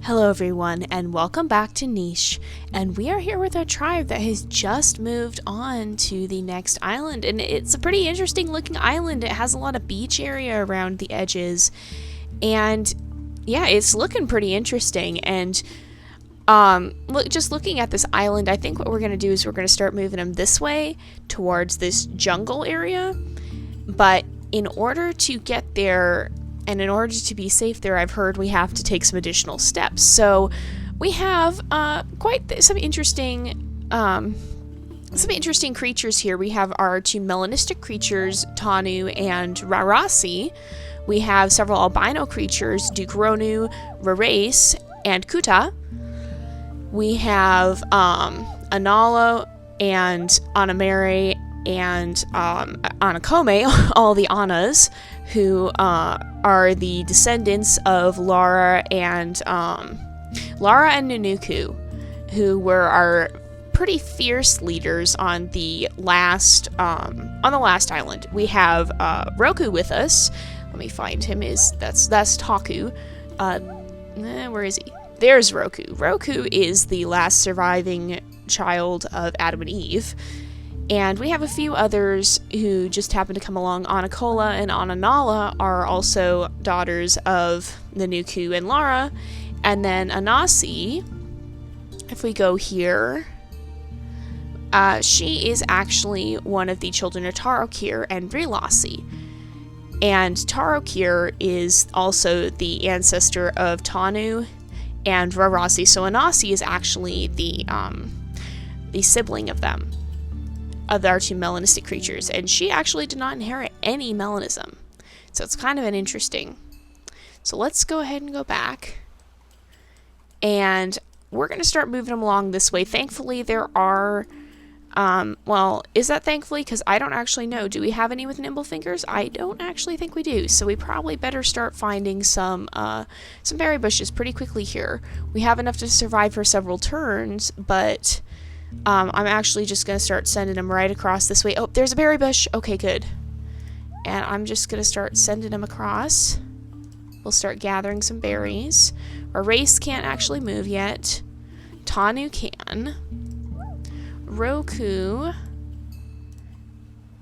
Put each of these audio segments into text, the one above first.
Hello everyone and welcome back to Niche, and we are here with a tribe that has just moved on to the next island, and it's a pretty interesting looking island. It has a lot of beach area around the edges, and yeah, it's looking pretty interesting. And just looking at this island, I think what we're going to do is we're going to start moving them this way towards this jungle area, but in order to get there and in order to be safe there, I've heard we have to take some additional steps. So we have some interesting creatures here. We have our two melanistic creatures, Tanu and Rarasi. We have several albino creatures, Dukronu, Rarace, and Kuta. We have Analo and Anamere and Anakome, all the Annas, who are the descendants of Lara and Nunuku, who were our pretty fierce leaders on the last island. We have Roku with us. Let me find him. That's Taku. Where is he? There's Roku. Roku is the last surviving child of Adam and Eve. And we have a few others who just happen to come along. Anakola and Ananala are also daughters of Nanuku and Lara. And then Anasi, if we go here, she is actually one of the children of Tarokir and Brilasi. And Tarokir is also the ancestor of Tanu and Rarasi. So Anasi is actually the sibling of them, of our two melanistic creatures, and she actually did not inherit any melanism. So it's kind of an interesting. So let's go ahead and go back, and we're going to start moving them along this way. Thankfully, there are, is that thankfully? Because I don't actually know. Do we have any with nimble fingers? I don't actually think we do. So we probably better start finding some berry bushes pretty quickly here. We have enough to survive for several turns, but I'm actually just going to start sending them right across this way. Oh, there's a berry bush. Okay, good. And I'm just going to start sending them across. We'll start gathering some berries. Our race can't actually move yet. Tanu can. Roku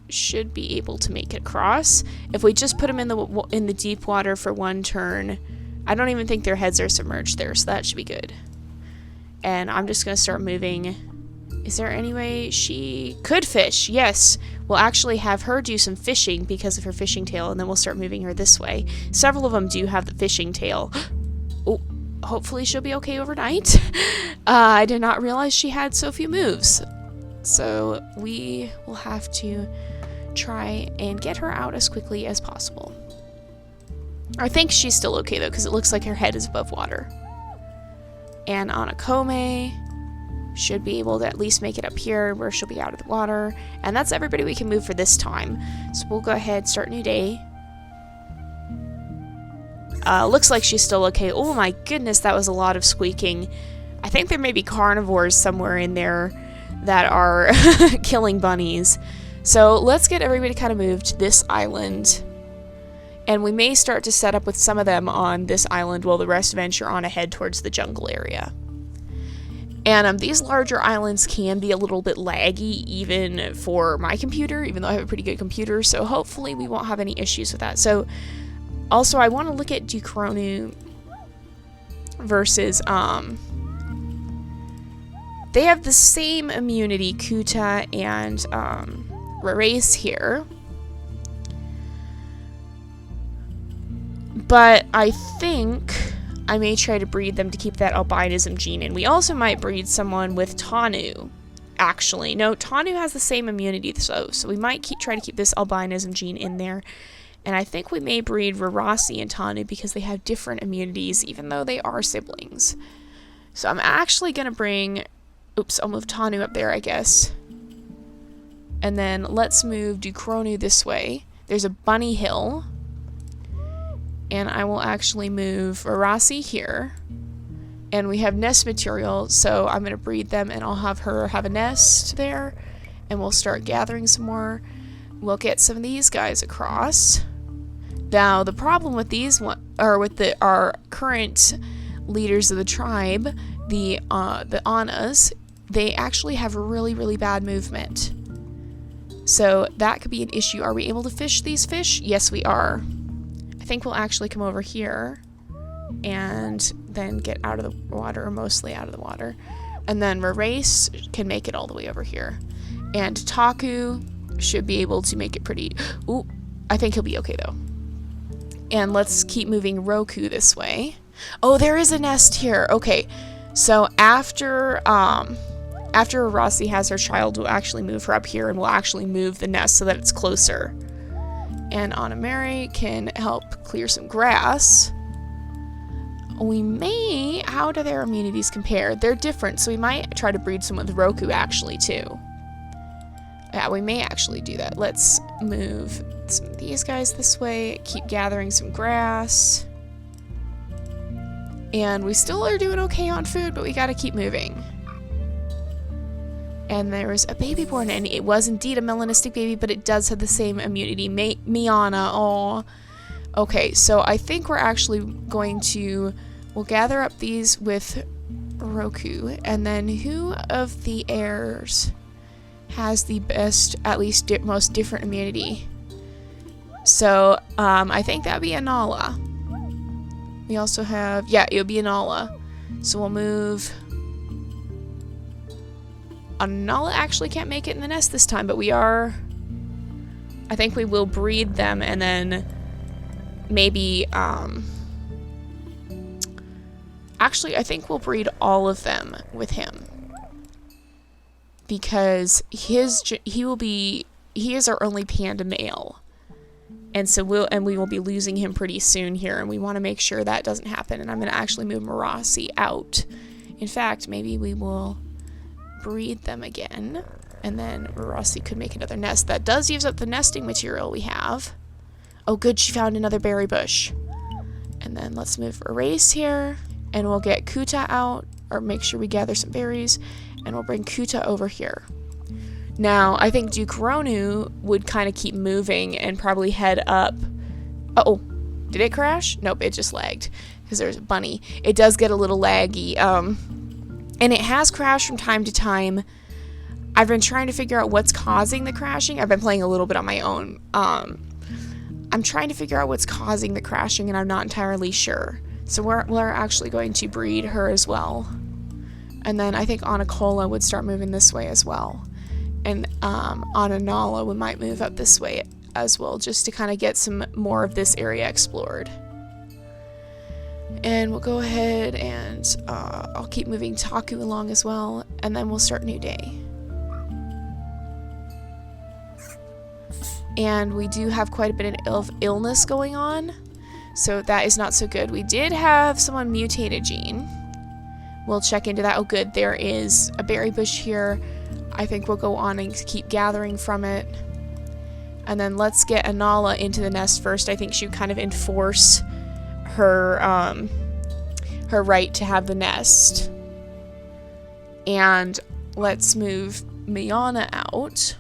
should be able to make it across. If we just put them in the deep water for one turn, I don't even think their heads are submerged there, so that should be good. And I'm just going to start moving. Is there any way she could fish? Yes. We'll actually have her do some fishing because of her fishing tail, and then we'll start moving her this way. Several of them do have the fishing tail. Oh, hopefully she'll be okay overnight. I did not realize she had so few moves. So we will have to try and get her out as quickly as possible. I think she's still okay, though, because it looks like her head is above water. And Anakome should be able to at least make it up here where she'll be out of the water. And that's everybody we can move for this time. So we'll go ahead, start new day. Looks like she's still okay. Oh my goodness, that was a lot of squeaking. I think there may be carnivores somewhere in there that are killing bunnies. So let's get everybody kind of moved to this island. And we may start to set up with some of them on this island while the rest venture on ahead towards the jungle area. And these larger islands can be a little bit laggy even for my computer, even though I have a pretty good computer, so hopefully we won't have any issues with that. So, also I want to look at Dukronu versus, they have the same immunity, Kuta and Rarace here. But I think I may try to breed them to keep that albinism gene in. We also might breed someone with Tanu. Actually, no, Tanu has the same immunity, so we might try to keep this albinism gene in there. And I think we may breed Rarasi and Tanu because they have different immunities, even though they are siblings. So I'm actually going to bring... Oops, I'll move Tanu up there, I guess. And then let's move Dukronu this way. There's a bunny hill. And I will actually move Rarasi here. And we have nest material, so I'm going to breed them and I'll have her have a nest there. And we'll start gathering some more. We'll get some of these guys across. Now, the problem with these our current leaders of the tribe, the Annas, they actually have really, really bad movement. So that could be an issue. Are we able to fish these fish? Yes, we are. I think we'll actually come over here and then get out of the water, or mostly out of the water. And then Race can make it all the way over here. And Taku should be able to make it pretty... Ooh, I think he'll be okay, though. And let's keep moving Roku this way. Oh, there is a nest here. Okay, so after Rossi has her child, we'll actually move her up here, and we'll actually move the nest so that it's closer. And Anna Mary can help clear some grass. We may... How do their immunities compare? They're different, so we might try to breed some with Roku, actually, too. Yeah, we may actually do that. Let's move some of these guys this way. Keep gathering some grass. And we still are doing okay on food, but we gotta keep moving. And there was a baby born, and it was indeed a melanistic baby, but it does have the same immunity. Miana, oh. Okay, so I think we're actually going to... We'll gather up these with Roku, and then who of the heirs has the best, at least most different immunity? So, I think that'd be Anala. We also have... Yeah, it would be Anala. So we'll move... Anala actually can't make it in the nest this time, but we are... I think we will breed them, and then maybe, actually, I think we'll breed all of them with him. Because he is our only panda male. And so we will be losing him pretty soon here, and we want to make sure that doesn't happen. And I'm going to actually move Marasi out. In fact, maybe we will breed them again, and then Marasi could make another nest. That does use up the nesting material we have. Oh good, she found another berry bush. And then let's move Erase here, and we'll get Kuta out, or make sure we gather some berries, and we'll bring Kuta over here. Now, I think Duke Ronu would kind of keep moving and probably head up. Uh-oh, did it crash? Nope, it just lagged, because there's a bunny. It does get a little laggy, and it has crashed from time to time. I've been trying to figure out what's causing the crashing. I've been playing a little bit on my own. I'm trying to figure out what's causing the crashing, and I'm not entirely sure. So we're actually going to breed her as well. And then I think Anacola would start moving this way as well. And Ananala we might move up this way as well, just to kind of get some more of this area explored. And we'll go ahead and I'll keep moving Taku along as well, and then we'll start a new day. And we do have quite a bit of illness going on, so that is not so good. We did have someone mutate a gene. We'll check into that. Oh good, there is a berry bush here. I think we'll go on and keep gathering from it. And then let's get Anala into the nest first. I think she would kind of enforce her her right to have the nest. And let's move Miana out.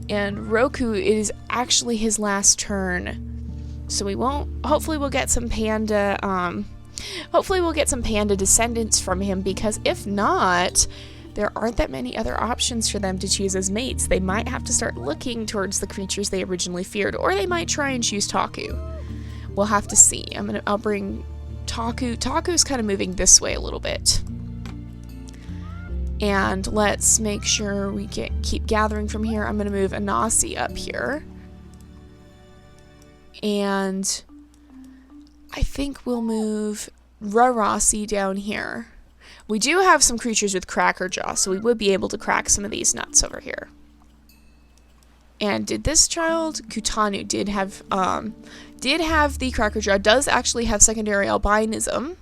And Roku is actually his last turn. So we won't... Hopefully we'll get some panda... hopefully we'll get some panda descendants from him, because if not, there aren't that many other options for them to choose as mates. They might have to start looking towards the creatures they originally feared, or they might try and choose Taku. We'll have to see. I'll bring Taku. Taku's kind of moving this way a little bit. And let's make sure we keep gathering from here. I'm going to move Anasi up here. And I think we'll move Rarasi down here. We do have some creatures with cracker jaw, so we would be able to crack some of these nuts over here. And did this child, Kutanu, did have the cracker jaw, does actually have secondary albinism.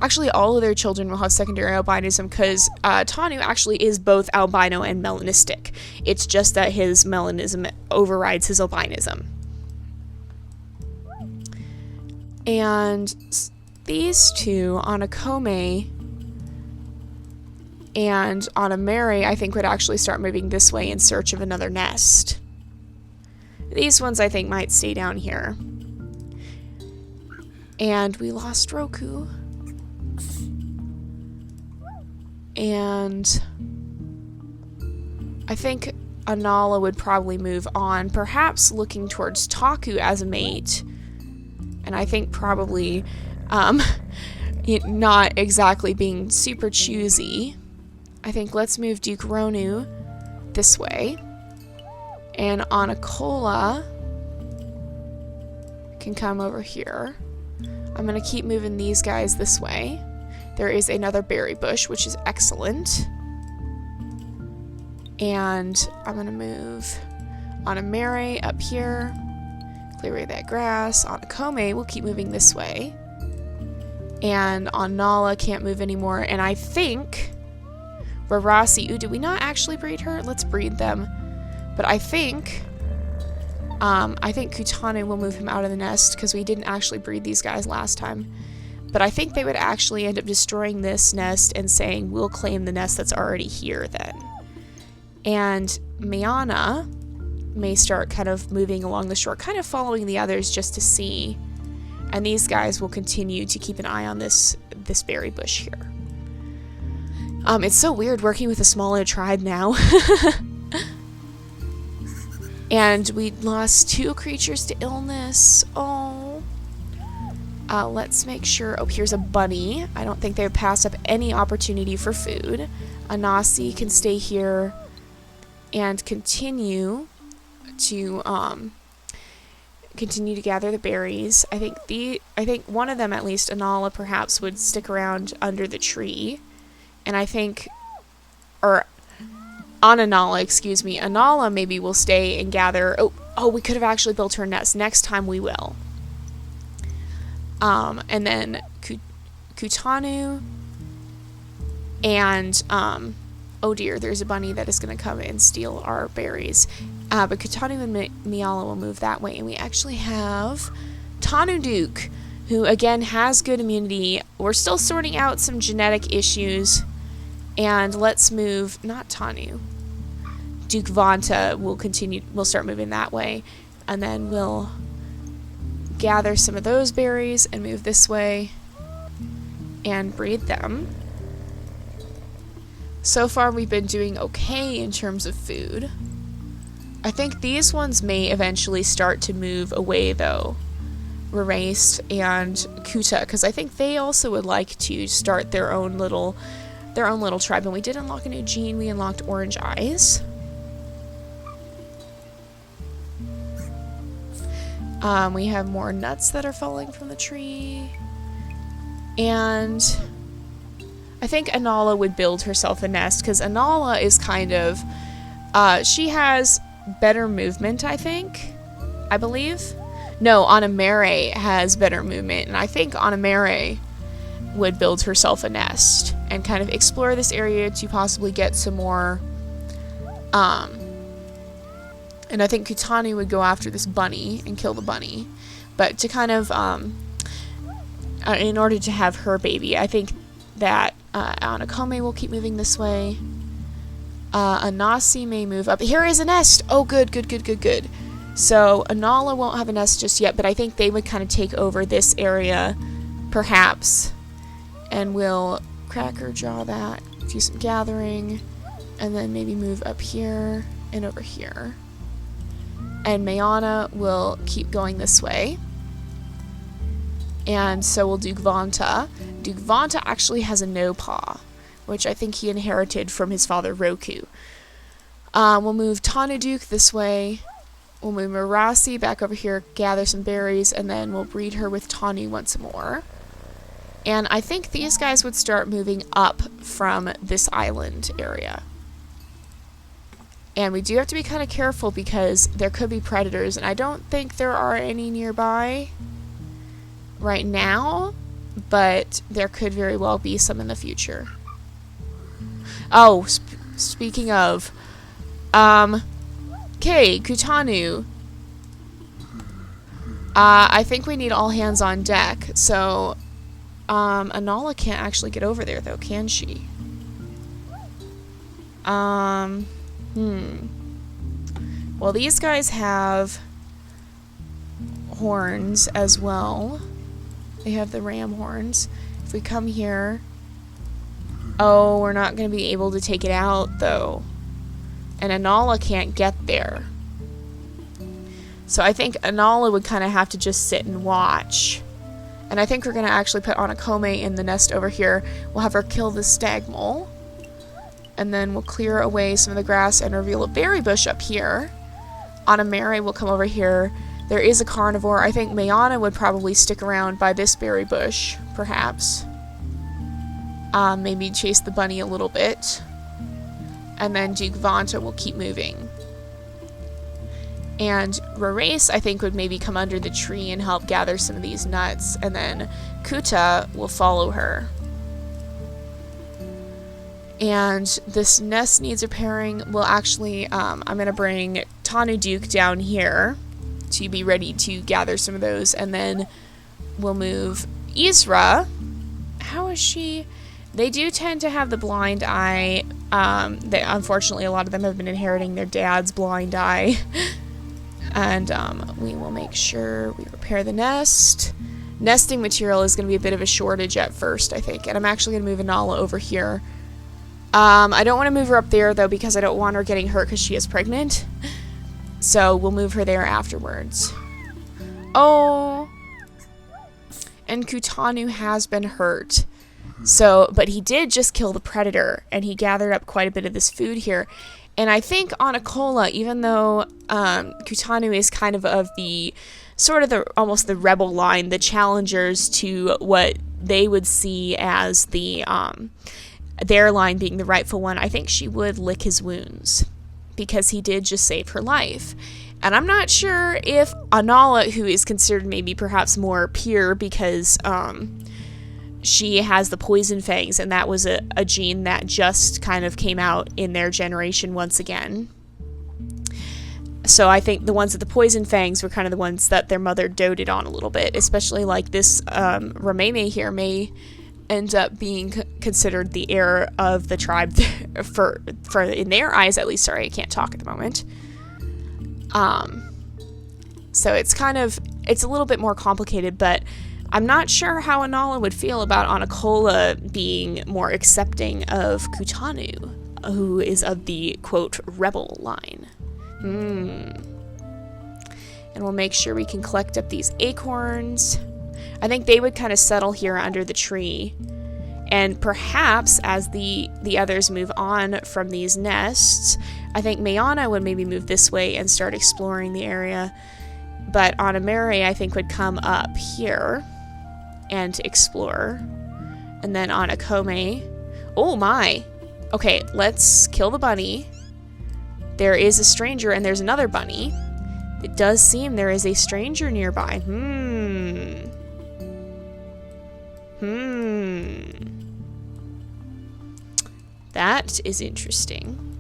Actually, all of their children will have secondary albinism, because Tanu actually is both albino and melanistic. It's just that his melanism overrides his albinism. And these two, Anakome and Anamere, I think would actually start moving this way in search of another nest. These ones I think might stay down here. And we lost Roku. And I think Anala would probably move on, perhaps looking towards Taku as a mate. And I think probably not exactly being super choosy. I think let's move Duke Ronu this way. And Anacola can come over here. I'm going to keep moving these guys this way. There is another berry bush, which is excellent. And I'm going to move Anamere up here. Clear away that grass. Anakome will keep moving this way. And Anala can't move anymore. And I think Rarasi, ooh, did we not actually breed her? Let's breed them. But I think Kutane will move him out of the nest because we didn't actually breed these guys last time. But I think they would actually end up destroying this nest and saying, we'll claim the nest that's already here then. And Mayana may start kind of moving along the shore, kind of following the others just to see. And these guys will continue to keep an eye on this berry bush here. It's so weird working with a smaller tribe now. And we lost 2 creatures to illness. Oh. Let's make sure. Oh, here's a bunny. I don't think they would pass up any opportunity for food. Anasi can stay here and continue to gather the berries. I think one of them, at least Anala, perhaps would stick around under the tree. And I think, or Anala, excuse me, Anala maybe will stay and gather. Oh, we could have actually built her nest. Next time we will. And then Kutanu and, oh dear, there's a bunny that is going to come and steal our berries. But Kutanu and Miala will move that way. And we actually have Tanu Duke, who again has good immunity. We're still sorting out some genetic issues. And let's move, not Tanu, Duke Vanta will start moving that way. And then we'll gather some of those berries and move this way and breed them. So far we've been doing okay in terms of food. I think these ones may eventually start to move away though. Rerace and Kuta, because I think they also would like to start their own little tribe. And we did unlock a new gene. We unlocked Orange Eyes. We have more nuts that are falling from the tree. And I think Anala would build herself a nest, because Anala is kind of, she has better movement, I believe. No, Anamere has better movement, and I think Anamere would build herself a nest and kind of explore this area to possibly get some more, and I think Kutani would go after this bunny and kill the bunny. But to kind of, in order to have her baby, I think that Anakome will keep moving this way. Anasi may move up. Here is a nest! Oh, good. So Anala won't have a nest just yet, but I think they would kind of take over this area, perhaps. And we'll cracker jaw that, do some gathering, and then maybe move up here and over here. And Mayana will keep going this way. And so will Duke Vanta. Duke Vanta actually has a no paw, which I think he inherited from his father Roku. We'll move Tanu Duke this way. We'll move Marasi back over here, gather some berries, and then we'll breed her with Tanu once more. And I think these guys would start moving up from this island area. And we do have to be kind of careful because there could be predators, and I don't think there are any nearby right now, but there could very well be some in the future. Oh, speaking of, okay, Kutanu. I think we need all hands on deck, so, Anala can't actually get over there, though, can she? Well, these guys have horns as well. They have the ram horns. If we come here... Oh, we're not going to be able to take it out, though. And Anala can't get there. So I think Anala would kind of have to just sit and watch. And I think we're going to actually put Anakome in the nest over here. We'll have her kill the stag mole. And then we'll clear away some of the grass and reveal a berry bush up here. Anamere will come over here. There is a carnivore. I think Mayana would probably stick around by this berry bush, perhaps. Maybe chase the bunny a little bit. And then Duke Vanta will keep moving. And Rarace, I think, would maybe come under the tree and help gather some of these nuts. And then Kuta will follow her. And this nest needs repairing. We'll actually, I'm going to bring Tanu Duke down here to be ready to gather some of those. And then we'll move Isra. How is she? They do tend to have the blind eye. Unfortunately, a lot of them have been inheriting their dad's blind eye. And we will make sure we repair the nest. Nesting material is going to be a bit of a shortage at first, I think. And I'm actually going to move Anala over here. I don't want to move her up there, though, because I don't want her getting hurt because she is pregnant. So we'll move her there afterwards. Oh. And Kutanu has been hurt. So, but he did just kill the predator, and he gathered up quite a bit of this food here. And I think Anakola, even though Kutanu is kind of the sort of the almost the rebel line, the challengers to what they would see as the their line being the rightful one, I think she would lick his wounds because he did just save her life. And I'm not sure if Anala, who is considered maybe perhaps more pure because she has the poison fangs, and that was a gene that just kind of came out in their generation once again. So I think the ones with the poison fangs were kind of the ones that their mother doted on a little bit, especially like this Rameme here may end up being considered the heir of the tribe for in their eyes at least. Sorry, I can't talk at the moment. So it's a little bit more complicated, but I'm not sure how Anala would feel about Anakola being more accepting of Kutanu, who is of the, quote, rebel line. And we'll make sure we can collect up these acorns. I think they would kind of settle here under the tree. And perhaps as the others move on from these nests, I think Mayana would maybe move this way and start exploring the area. But Anamere, I think, would come up here and explore. And then Anakome. Oh my! Okay, let's kill the bunny. There is a stranger and there's another bunny. It does seem there is a stranger nearby. That is interesting.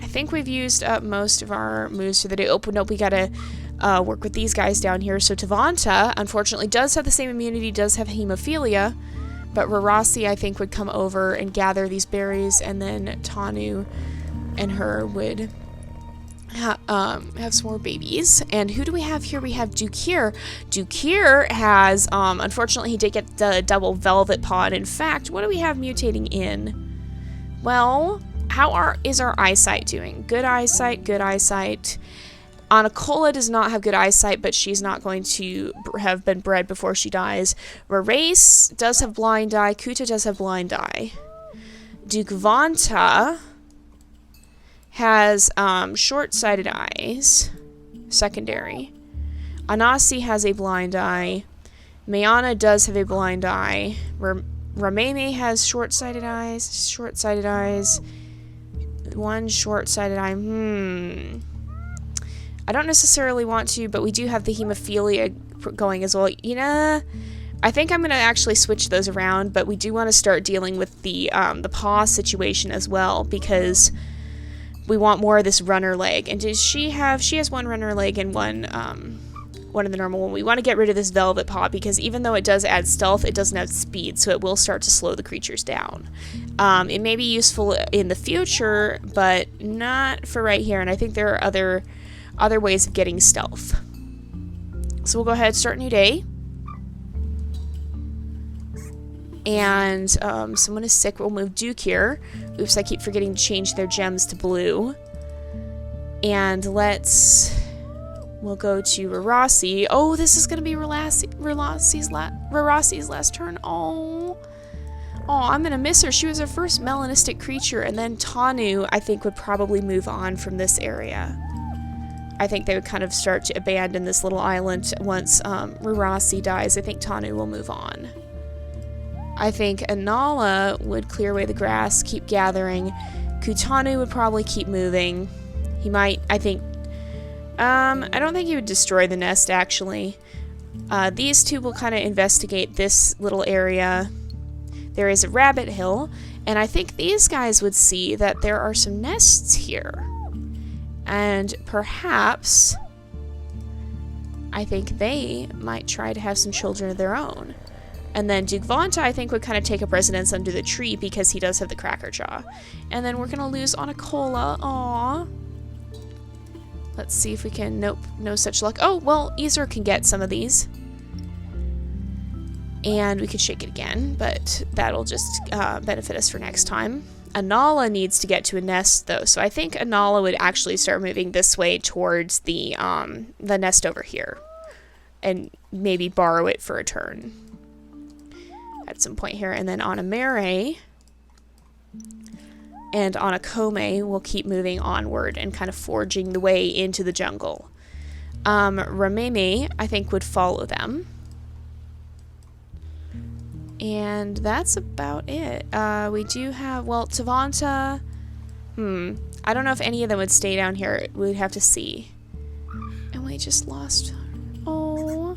I think we've used up most of our moves for the day. Oh, nope, we gotta work with these guys down here. So Tavanta, unfortunately, does have the same immunity, does have hemophilia, but Rarasi, I think, would come over and gather these berries, and then Tanu and her would have some more babies. And who do we have here? We have Dukir. Dukir has, unfortunately, he did get the double velvet pod. In fact, what do we have mutating in? Well, is our eyesight doing? Good eyesight, good eyesight. Anakola does not have good eyesight, but she's not going to have been bred before she dies. Rarace does have blind eye. Kuta does have blind eye. Duke Vanta has short-sighted eyes, secondary. Anasi has a blind eye. Mayana does have a blind eye. Rameme has short-sighted eyes. One short-sighted eye. I don't necessarily want to, but we do have the hemophilia going as well. I think I'm going to actually switch those around, but we do want to start dealing with the paw situation as well, because we want more of this runner leg. And does she has one runner leg and one of the normal one. We want to get rid of this velvet paw, because even though it does add stealth, it doesn't have speed, so it will start to slow the creatures down. It may be useful in the future, but not for right here, and I think there are other ways of getting stealth. So we'll go ahead and start a new day. And someone is sick. We'll move Duke here. Oops, I keep forgetting to change their gems to blue. And we'll go to Rarasi. Oh, this is going to be Rarasi's last turn. Oh, I'm going to miss her. She was our first melanistic creature. And then Tanu, I think, would probably move on from this area. I think they would kind of start to abandon this little island once Rarasi dies. I think Tanu will move on. I think Anala would clear away the grass, keep gathering. Kutanu would probably keep moving. He might, I think, I don't think he would destroy the nest, actually. These two will kind of investigate this little area. There is a rabbit hill, and I think these guys would see that there are some nests here. And perhaps, I think they might try to have some children of their own. And then Dugvanta, I think, would kind of take up residence under the tree because he does have the cracker jaw. And then we're going to lose Anacola. Aww. Let's see if we can... Nope, no such luck. Oh, well, Ezra can get some of these. And we could shake it again, but that'll just benefit us for next time. Anala needs to get to a nest, though, so I think Anala would actually start moving this way towards the nest over here. And maybe borrow it for a turn at some point here. And then Anamere and Anakome will keep moving onward and kind of forging the way into the jungle. Rameme, I think, would follow them. And that's about it. We do have, well, Tavanta. I don't know if any of them would stay down here. We'd have to see. And we just lost. Oh.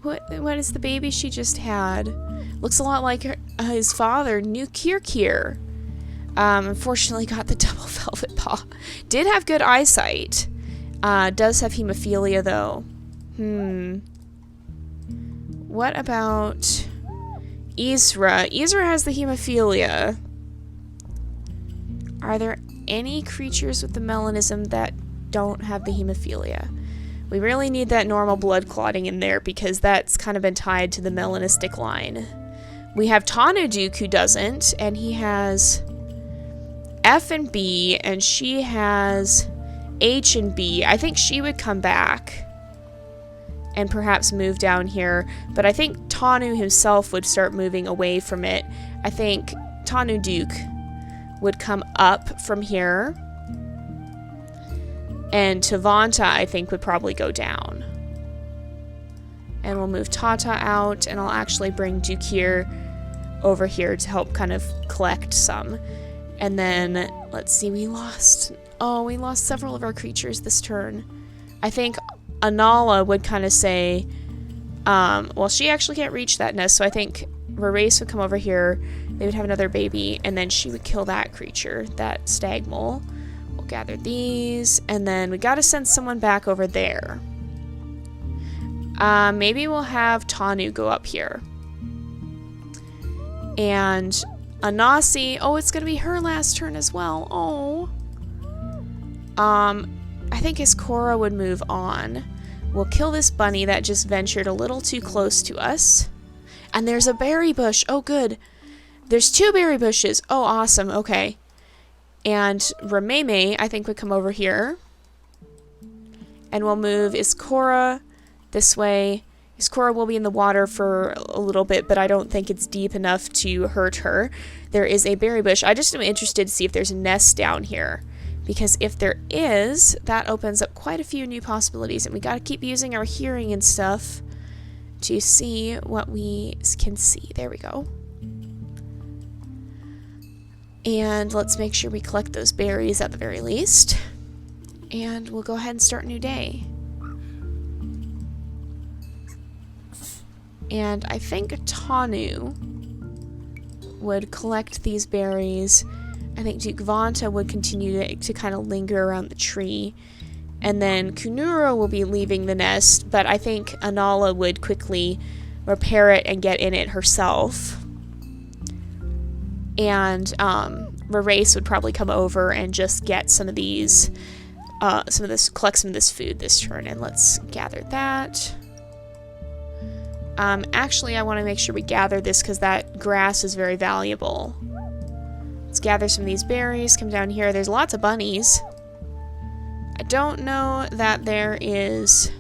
What is the baby she just had? Looks a lot like his father, New Kirkir. Unfortunately got the double velvet paw. Did have good eyesight. Does have hemophilia, though. What about Ezra? Ezra has the hemophilia. Are there any creatures with the melanism that don't have the hemophilia? We really need that normal blood clotting in there because that's kind of been tied to the melanistic line. We have Tanuduk who doesn't, and he has F and B, and she has H and B. I think she would come back and perhaps move down here, but I think Tanu himself would start moving away from it. I think Tanuduk would come up from here, and Tavanta, I think, would probably go down. And we'll move Tata out, and I'll actually bring Dukir over here to help kind of collect some. And then, let's see, we lost several of our creatures this turn. I think Anala would kind of say, well, she actually can't reach that nest, so I think Rarace would come over here, they would have another baby, and then she would kill that creature, that stag mole. We'll gather these, and then we gotta send someone back over there. Maybe we'll have Tanu go up here. And Anasi, oh, it's gonna be her last turn as well. Oh. I think Iskora would move on. We'll kill this bunny that just ventured a little too close to us. And there's a berry bush. Oh, good. There's 2 berry bushes. Oh, awesome. Okay. And Rameme, I think, would come over here. And we'll move Iskora this way. Iskora will be in the water for a little bit, but I don't think it's deep enough to hurt her. There is a berry bush. I just am interested to see if there's a nest down here. Because if there is, that opens up quite a few new possibilities. And we gotta keep using our hearing and stuff to see what we can see. There we go. And let's make sure we collect those berries at the very least. And we'll go ahead and start a new day. And I think Tanu would collect these berries. I think Dukvanta would continue to kind of linger around the tree. And then Kunura will be leaving the nest, but I think Anala would quickly repair it and get in it herself. And Rarace would probably come over and just get some of these, collect some of this food this turn. And let's gather that. Actually, I want to make sure we gather this because that grass is very valuable. Let's gather some of these berries, come down here. There's lots of bunnies. I don't know that there is,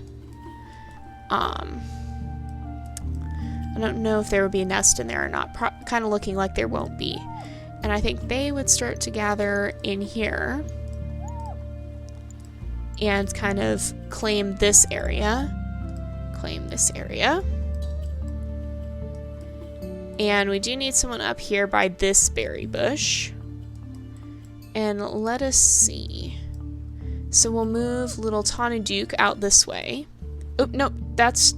I don't know if there would be a nest in there or not. Kind of looking like there won't be. And I think they would start to gather in here and kind of claim this area. Claim this area. And we do need someone up here by this berry bush. And let us see. So we'll move little Tanu Duke out this way. Oh, no, that's,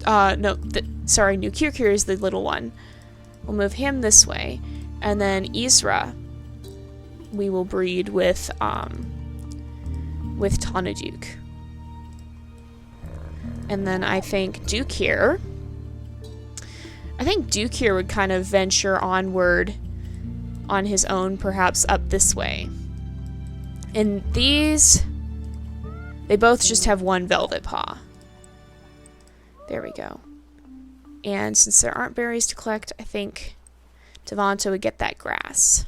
sorry, New Kirkir is the little one. We'll move him this way. And then Isra, we will breed with Tanu Duke. And then I think Duke here would kind of venture onward on his own, perhaps up this way. And these, they both just have one velvet paw. There we go. And since there aren't berries to collect, I think Devonta would get that grass.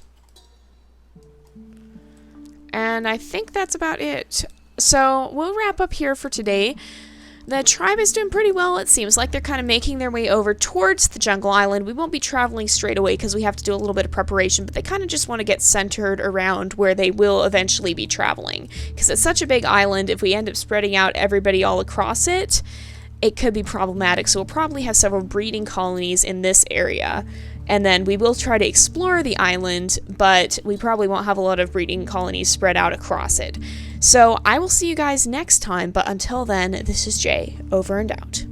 And I think that's about it. So we'll wrap up here for today. The tribe is doing pretty well, it seems like. They're kind of making their way over towards the jungle island. We won't be traveling straight away because we have to do a little bit of preparation, but they kind of just want to get centered around where they will eventually be traveling. Because it's such a big island, if we end up spreading out everybody all across it, it could be problematic. So we'll probably have several breeding colonies in this area. And then we will try to explore the island, but we probably won't have a lot of breeding colonies spread out across it. So I will see you guys next time, but until then, this is Jay, over and out.